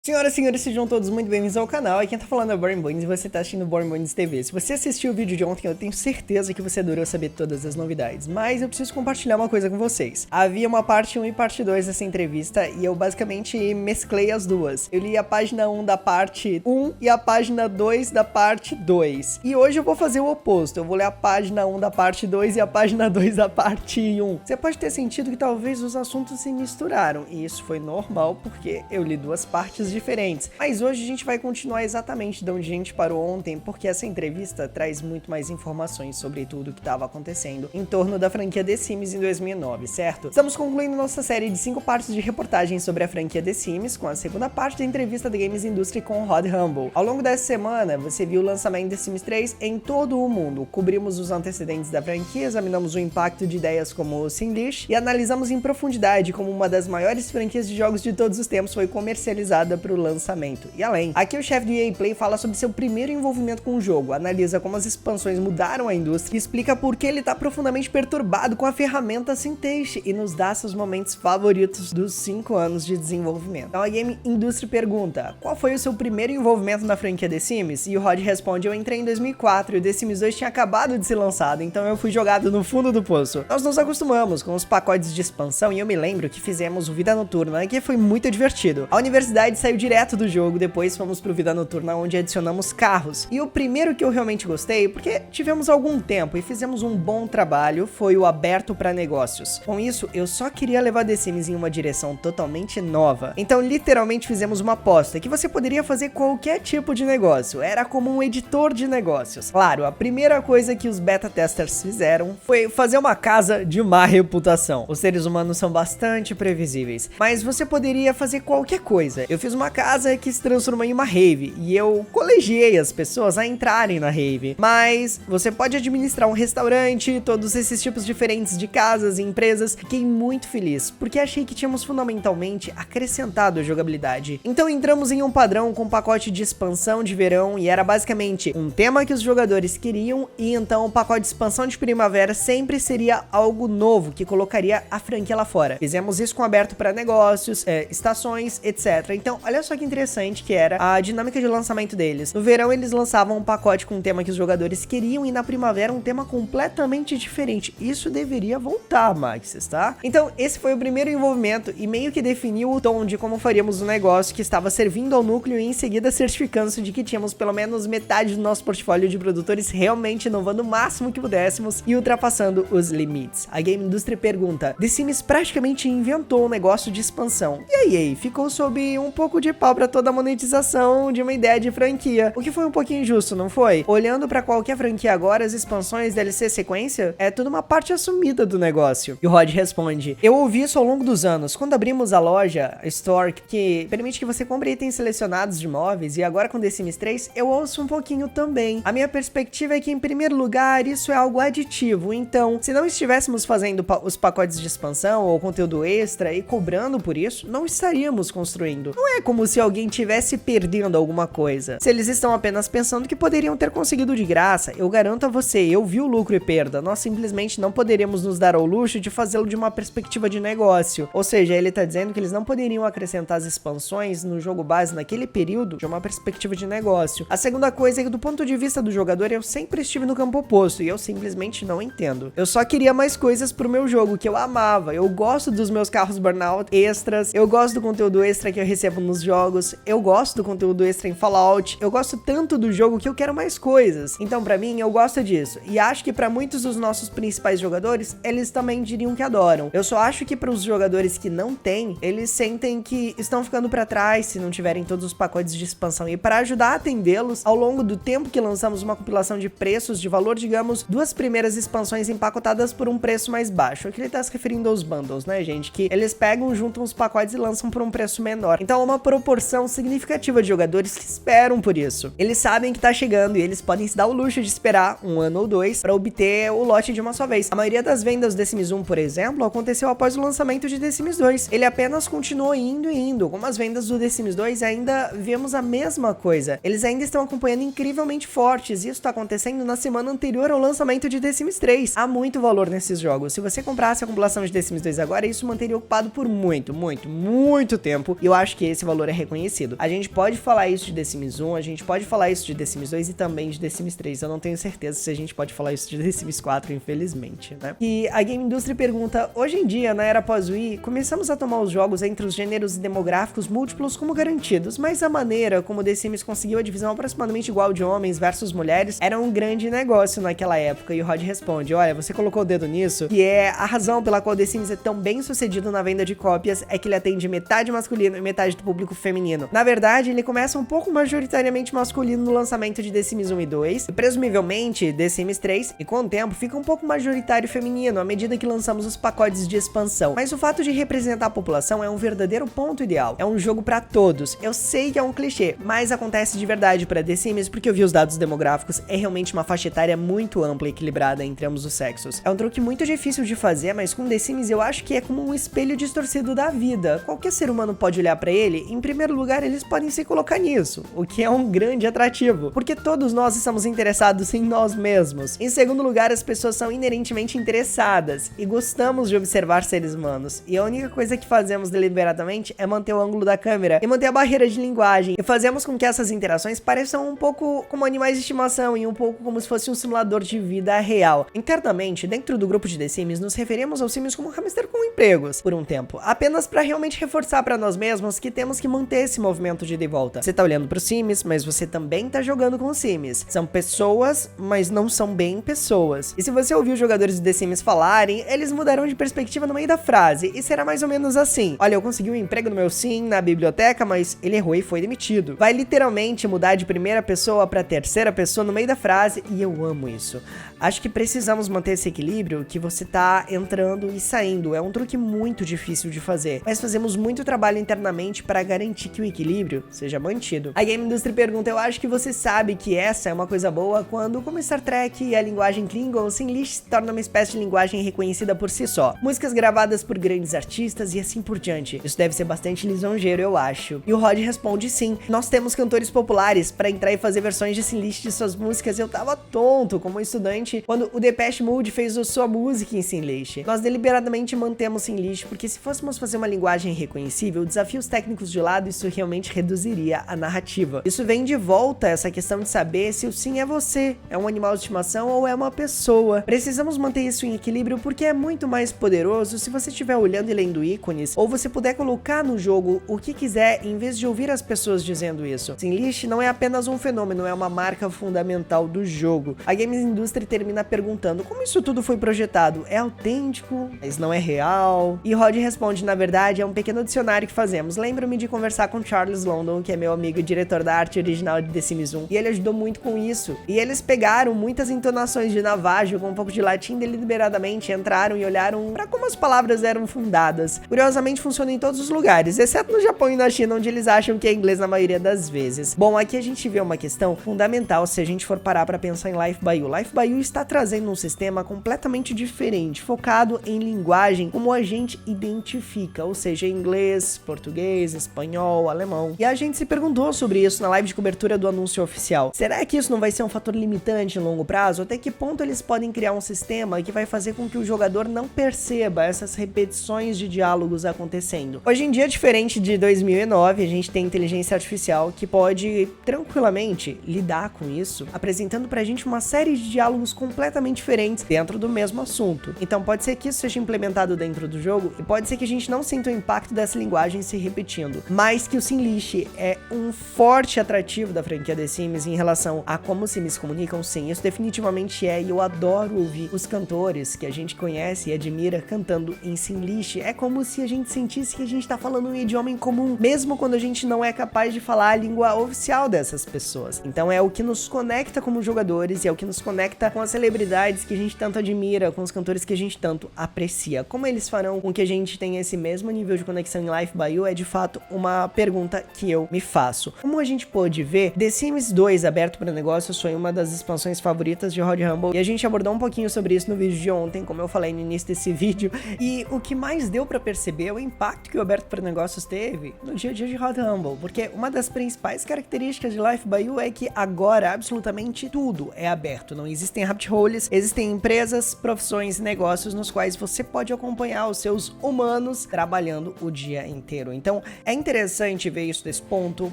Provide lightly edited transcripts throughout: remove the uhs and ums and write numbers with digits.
Senhoras e senhores, sejam todos muito bem-vindos ao canal. Aqui quem tá falando é o Boring Bones e você tá assistindo o Boring Bones TV. Se você assistiu o vídeo de ontem, eu tenho certeza que você adorou saber todas as novidades. Mas eu preciso compartilhar uma coisa com vocês. Havia uma parte 1 e parte 2 dessa entrevista e eu basicamente mesclei as duas. Eu li a página 1 da parte 1 e a página 2 da parte 2. E hoje eu vou fazer o oposto. Eu vou ler a página 1 da parte 2 e a página 2 da parte 1. Você pode ter sentido que talvez os assuntos se misturaram. E isso foi normal porque eu li duas partes diferentes. Mas hoje a gente vai continuar exatamente de onde a gente parou ontem, porque essa entrevista traz muito mais informações sobre tudo o que estava acontecendo em torno da franquia The Sims em 2009, certo? Estamos concluindo nossa série de 5 partes de reportagens sobre a franquia The Sims, com a segunda parte da entrevista da Games Industry com Rod Humble. Ao longo dessa semana, você viu o lançamento de The Sims 3 em todo o mundo. Cobrimos os antecedentes da franquia, examinamos o impacto de ideias como o Simlish e analisamos em profundidade como uma das maiores franquias de jogos de todos os tempos foi comercializada para o lançamento e além. Aqui o chefe do EA Play fala sobre seu primeiro envolvimento com o jogo, analisa como as expansões mudaram a indústria e explica por que ele está profundamente perturbado com a ferramenta Syntaxe e nos dá seus momentos favoritos dos 5 anos de desenvolvimento. Então a Game Industry pergunta, qual foi o seu primeiro envolvimento na franquia The Sims? E o Rod responde, eu entrei em 2004 e o The Sims 2 tinha acabado de ser lançado, então eu fui jogado no fundo do poço. Nós nos acostumamos com os pacotes de expansão e eu me lembro que fizemos o Vida Noturna, que foi muito divertido. A universidade saiu direto do jogo, depois fomos pro Vida Noturna onde adicionamos carros. E o primeiro que eu realmente gostei, porque tivemos algum tempo e fizemos um bom trabalho, foi o aberto para negócios. Com isso, eu só queria levar The Sims em uma direção totalmente nova. Então, literalmente fizemos uma aposta que você poderia fazer qualquer tipo de negócio. Era como um editor de negócios. Claro, a primeira coisa que os beta testers fizeram foi fazer uma casa de má reputação. Os seres humanos são bastante previsíveis, mas você poderia fazer qualquer coisa. Eu fiz uma casa que se transformou em uma rave e eu colegiei as pessoas a entrarem na rave. Mas você pode administrar um restaurante, todos esses tipos diferentes de casas e empresas. Fiquei muito feliz, porque achei que tínhamos fundamentalmente acrescentado a jogabilidade. Então entramos em um padrão com um pacote de expansão de verão e era basicamente um tema que os jogadores queriam e então o pacote de expansão de primavera sempre seria algo novo que colocaria a franquia lá fora. Fizemos isso com aberto para negócios, estações, etc. Então olha só que interessante que era a dinâmica de lançamento deles. No verão eles lançavam um pacote com um tema que os jogadores queriam e na primavera um tema completamente diferente. Isso deveria voltar, Maxis, tá? Então esse foi o primeiro envolvimento e meio que definiu o tom de como faríamos o negócio que estava servindo ao núcleo e em seguida certificando-se de que tínhamos pelo menos metade do nosso portfólio de produtores realmente inovando o máximo que pudéssemos e ultrapassando os limites. A Game Industry pergunta, The Sims praticamente inventou um negócio de expansão. E aí, ficou sob um pouco de pau pra toda a monetização de uma ideia de franquia, o que foi um pouquinho injusto, não foi? Olhando pra qualquer franquia agora, as expansões, DLC, sequência, é tudo uma parte assumida do negócio. E o Rod responde, eu ouvi isso ao longo dos anos, quando abrimos a loja, a Store, que permite que você compre itens selecionados de móveis, e agora com The Sims 3, eu ouço um pouquinho também. A minha perspectiva é que, em primeiro lugar, isso é algo aditivo, então, se não estivéssemos fazendo os pacotes de expansão ou conteúdo extra e cobrando por isso, não estaríamos construindo. Não é como se alguém tivesse perdendo alguma coisa. Se eles estão apenas pensando que poderiam ter conseguido de graça, eu garanto a você, eu vi o lucro e perda. Nós simplesmente não poderíamos nos dar ao luxo de fazê-lo de uma perspectiva de negócio. Ou seja, ele tá dizendo que eles não poderiam acrescentar as expansões no jogo base naquele período de uma perspectiva de negócio. A segunda coisa é que do ponto de vista do jogador, eu sempre estive no campo oposto e eu simplesmente não entendo. Eu só queria mais coisas pro meu jogo, que eu amava. Eu gosto dos meus carros burnout extras, eu gosto do conteúdo extra que eu recebo nos jogos, eu gosto do conteúdo extra em Fallout, eu gosto tanto do jogo que eu quero mais coisas. Então pra mim, eu gosto disso. E acho que pra muitos dos nossos principais jogadores, eles também diriam que adoram. Eu só acho que pros jogadores que não têm, eles sentem que estão ficando pra trás se não tiverem todos os pacotes de expansão. E para ajudar a atendê-los, ao longo do tempo que lançamos uma compilação de preços de valor, digamos, 2 primeiras expansões empacotadas por um preço mais baixo. Aqui ele tá se referindo aos bundles, né, gente? Que eles pegam, juntam os pacotes e lançam por um preço menor. Então é uma proporção significativa de jogadores que esperam por isso. Eles sabem que tá chegando e eles podem se dar o luxo de esperar 1 ano ou 2 para obter o lote de uma só vez. A maioria das vendas do The Sims 1, por exemplo, aconteceu após o lançamento de The Sims 2. Ele apenas continuou indo e indo. Com as vendas do The Sims 2 ainda vemos a mesma coisa. Eles ainda estão acompanhando incrivelmente fortes. Isso tá acontecendo na semana anterior ao lançamento de The Sims 3. Há muito valor nesses jogos. Se você comprasse a compilação de The Sims 2 agora, isso manteria ocupado por muito tempo. E eu acho que esse valor valor é reconhecido. A gente pode falar isso de The Sims 1, a gente pode falar isso de The Sims 2 e também de The Sims 3. Eu não tenho certeza se a gente pode falar isso de The Sims 4, infelizmente, né? E a Game Industry pergunta, hoje em dia, na era pós-Wii, começamos a tomar os jogos entre os gêneros demográficos múltiplos como garantidos, mas a maneira como The Sims conseguiu a divisão aproximadamente igual de homens versus mulheres era um grande negócio naquela época. E o Rod responde, olha, você colocou o dedo nisso, que é a razão pela qual The Sims é tão bem sucedido na venda de cópias, é que ele atende metade masculino e metade do público feminino. Na verdade, ele começa um pouco majoritariamente masculino no lançamento de The Sims 1 e 2, e presumivelmente The Sims 3, e com o tempo fica um pouco majoritário feminino à medida que lançamos os pacotes de expansão. Mas o fato de representar a população é um verdadeiro ponto ideal. É um jogo pra todos. Eu sei que é um clichê, mas acontece de verdade pra The Sims porque eu vi os dados demográficos, é realmente uma faixa etária muito ampla e equilibrada entre ambos os sexos. É um truque muito difícil de fazer, mas com The Sims eu acho que é como um espelho distorcido da vida. Qualquer ser humano pode olhar pra ele, em primeiro lugar eles podem se colocar nisso, o que é um grande atrativo, porque todos nós estamos interessados em nós mesmos. Em segundo lugar, as pessoas são inerentemente interessadas e gostamos de observar seres humanos, e a única coisa que fazemos deliberadamente é manter o ângulo da câmera e manter a barreira de linguagem, e fazemos com que essas interações pareçam um pouco como animais de estimação e um pouco como se fosse um simulador de vida real. Internamente, dentro do grupo de The Sims, nos referimos aos Sims como hamster com empregos, por um tempo, apenas pra realmente reforçar pra nós mesmos que temos que manter esse movimento de volta. Você tá olhando pros Sims, mas você também tá jogando com os Sims. São pessoas, mas não são bem pessoas. E se você ouvir os jogadores de The Sims falarem, eles mudarão de perspectiva no meio da frase, e será mais ou menos assim. Olha, eu consegui um emprego no meu Sim, na biblioteca, mas ele errou e foi demitido. Vai literalmente mudar de primeira pessoa pra terceira pessoa no meio da frase, e eu amo isso. Acho que precisamos manter esse equilíbrio que você tá entrando e saindo. É um truque muito difícil de fazer, mas fazemos muito trabalho internamente para garantir que o equilíbrio seja mantido. A Game Industry pergunta, eu acho que você sabe que essa é uma coisa boa quando, como Star Trek e a linguagem Klingon, Simlish se torna uma espécie de linguagem reconhecida por si só. Músicas gravadas por grandes artistas e assim por diante. Isso deve ser bastante lisonjeiro, eu acho. E o Rod responde, sim, nós temos cantores populares para entrar e fazer versões de Simlish de suas músicas. Eu tava tonto como estudante quando o Depeche Mode fez a sua música em Simlish. Nós deliberadamente mantemos Simlish porque se fôssemos fazer uma linguagem reconhecível, desafios técnicos de lado, isso realmente reduziria a narrativa. Isso vem de volta essa questão de saber se o Sim é você, é um animal de estimação ou é uma pessoa. Precisamos manter isso em equilíbrio porque é muito mais poderoso se você estiver olhando e lendo ícones, ou você puder colocar no jogo o que quiser em vez de ouvir as pessoas dizendo isso. Simlish não é apenas um fenômeno, é uma marca fundamental do jogo. A Games Industry termina perguntando como isso tudo foi projetado. É autêntico, mas não é real? E Rod responde, na verdade, é um pequeno dicionário que fazemos. Lembro-me de conversar com Charles London, que é meu amigo e diretor da arte original de The Sims 1, e ele ajudou muito com isso. E eles pegaram muitas entonações de Navajo com um pouco de latim deliberadamente, entraram e olharam para como as palavras eram fundadas. Curiosamente funciona em todos os lugares, exceto no Japão e na China, onde eles acham que é inglês na maioria das vezes. Bom, aqui a gente vê uma questão fundamental se a gente for parar para pensar em Life by You. Life by You está trazendo um sistema completamente diferente, focado em linguagem como a gente identifica, ou seja, inglês, português, espanhol, alemão. E a gente se perguntou sobre isso na live de cobertura do anúncio oficial. Será que isso não vai ser um fator limitante em longo prazo? Até que ponto eles podem criar um sistema que vai fazer com que o jogador não perceba essas repetições de diálogos acontecendo? Hoje em dia, diferente de 2009, a gente tem inteligência artificial que pode tranquilamente lidar com isso, apresentando pra gente uma série de diálogos completamente diferentes dentro do mesmo assunto. Então pode ser que isso seja implementado dentro do jogo e pode ser que a gente não sinta o impacto dessa linguagem se repetindo, mas que o Simlish é um forte atrativo da franquia The Sims em relação a como os Sims se comunicam. Sim, isso definitivamente é, e eu adoro ouvir os cantores que a gente conhece e admira cantando em Simlish. É como se a gente sentisse que a gente tá falando um idioma em comum, mesmo quando a gente não é capaz de falar a língua oficial dessas pessoas. Então é o que nos conecta como jogadores e é o que nos conecta com as celebridades que a gente tanto admira, com os cantores que a gente tanto aprecia. Como eles farão com que a gente tenha esse mesmo nível de conexão em Life by You é de fato uma pergunta que eu me faço. Como a gente pôde ver, The Sims 2 aberto para negócios foi uma das expansões favoritas de Rod Humble e a gente abordou um pouquinho sobre isso no vídeo de ontem, como eu falei no início desse vídeo, e o que mais deu para perceber é o impacto que o aberto para negócios teve no dia a dia de Rod Humble, porque uma das principais características de Life by You é que agora absolutamente tudo é aberto, não existem rabbit holes, existem empresas, profissões e negócios nos quais você pode acompanhar os seus humanos trabalhando o dia inteiro. Então é interessante ver isso desse ponto,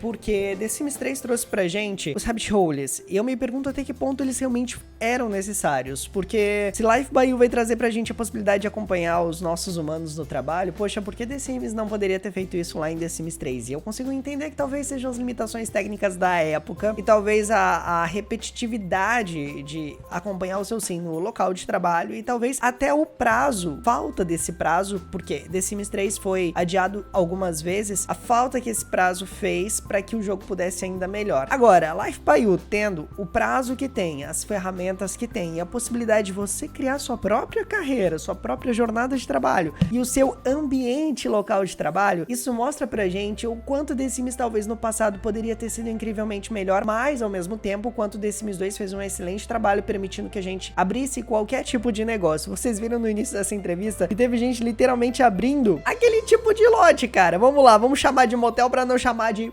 porque The Sims 3 trouxe pra gente os rabbit holes, e eu me pergunto até que ponto eles realmente eram necessários, porque se Life by You vai trazer pra gente a possibilidade de acompanhar os nossos humanos no trabalho, poxa, por que The Sims não poderia ter feito isso lá em The Sims 3? E eu consigo entender que talvez sejam as limitações técnicas da época, e talvez a repetitividade de acompanhar o seu sim no local de trabalho, e talvez até o prazo, falta desse prazo, porque The Sims 3 foi adiado algumas vezes, a falta que esse prazo fez para que o jogo pudesse ainda melhor. Agora, Life by You tendo o prazo que tem, as ferramentas que tem, e a possibilidade de você criar sua própria carreira, sua própria jornada de trabalho e o seu ambiente local de trabalho, isso mostra pra gente o quanto The Sims talvez no passado poderia ter sido incrivelmente melhor, mas ao mesmo tempo o quanto The Sims 2 fez um excelente trabalho permitindo que a gente abrisse qualquer tipo de negócio. Vocês viram no início dessa entrevista que teve gente literalmente abrindo aquele tipo de lote, cara. Vamos lá, vamos chamar de motel pra não chamar de...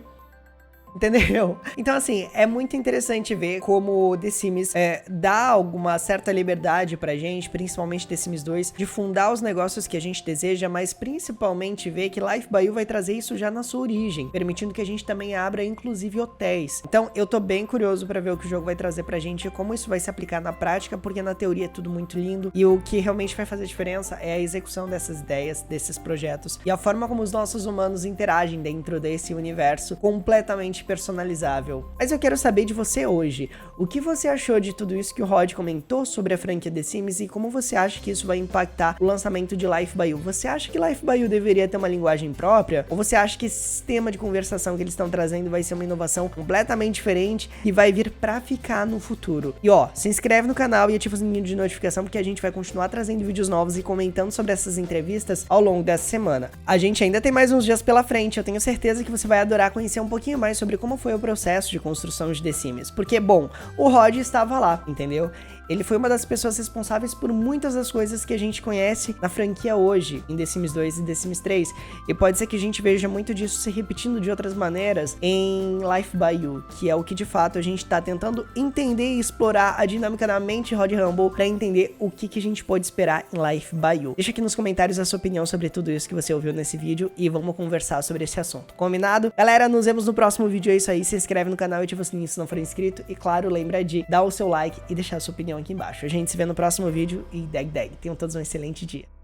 Entendeu? Então, assim, é muito interessante ver como The Sims dá alguma certa liberdade pra gente, principalmente The Sims 2, de fundar os negócios que a gente deseja, mas principalmente ver que Life by You vai trazer isso já na sua origem, permitindo que a gente também abra, inclusive, hotéis. Então, eu tô bem curioso pra ver o que o jogo vai trazer pra gente e como isso vai se aplicar na prática, porque na teoria é tudo muito lindo e o que realmente vai fazer diferença é a execução dessas ideias, desses projetos e a forma como os nossos humanos interagem dentro desse universo completamente personalizável. Mas eu quero saber de você hoje. O que você achou de tudo isso que o Rod comentou sobre a franquia The Sims e como você acha que isso vai impactar o lançamento de Life by You? Você acha que Life by You deveria ter uma linguagem própria? Ou você acha que esse sistema de conversação que eles estão trazendo vai ser uma inovação completamente diferente e vai vir pra ficar no futuro? E ó, se inscreve no canal e ativa o sininho de notificação porque a gente vai continuar trazendo vídeos novos e comentando sobre essas entrevistas ao longo dessa semana. A gente ainda tem mais uns dias pela frente, eu tenho certeza que você vai adorar conhecer um pouquinho mais sobre como foi o processo de construção de The Sims, porque, bom, o Rod estava lá, entendeu? Ele foi uma das pessoas responsáveis por muitas das coisas que a gente conhece na franquia hoje, em The Sims 2 e The Sims 3, e pode ser que a gente veja muito disso se repetindo de outras maneiras em Life by You, que é o que de fato a gente tá tentando entender e explorar a dinâmica da mente Rod Rumble pra entender o que a gente pode esperar em Life by You. Deixa aqui nos comentários a sua opinião sobre tudo isso que você ouviu nesse vídeo e vamos conversar sobre esse assunto. Combinado? Galera, nos vemos no próximo vídeo, é isso aí, se inscreve no canal e ativa o sininho se não for inscrito, e claro, lembra de dar o seu like e deixar a sua opinião aqui embaixo. A gente se vê no próximo vídeo e Tenham todos um excelente dia.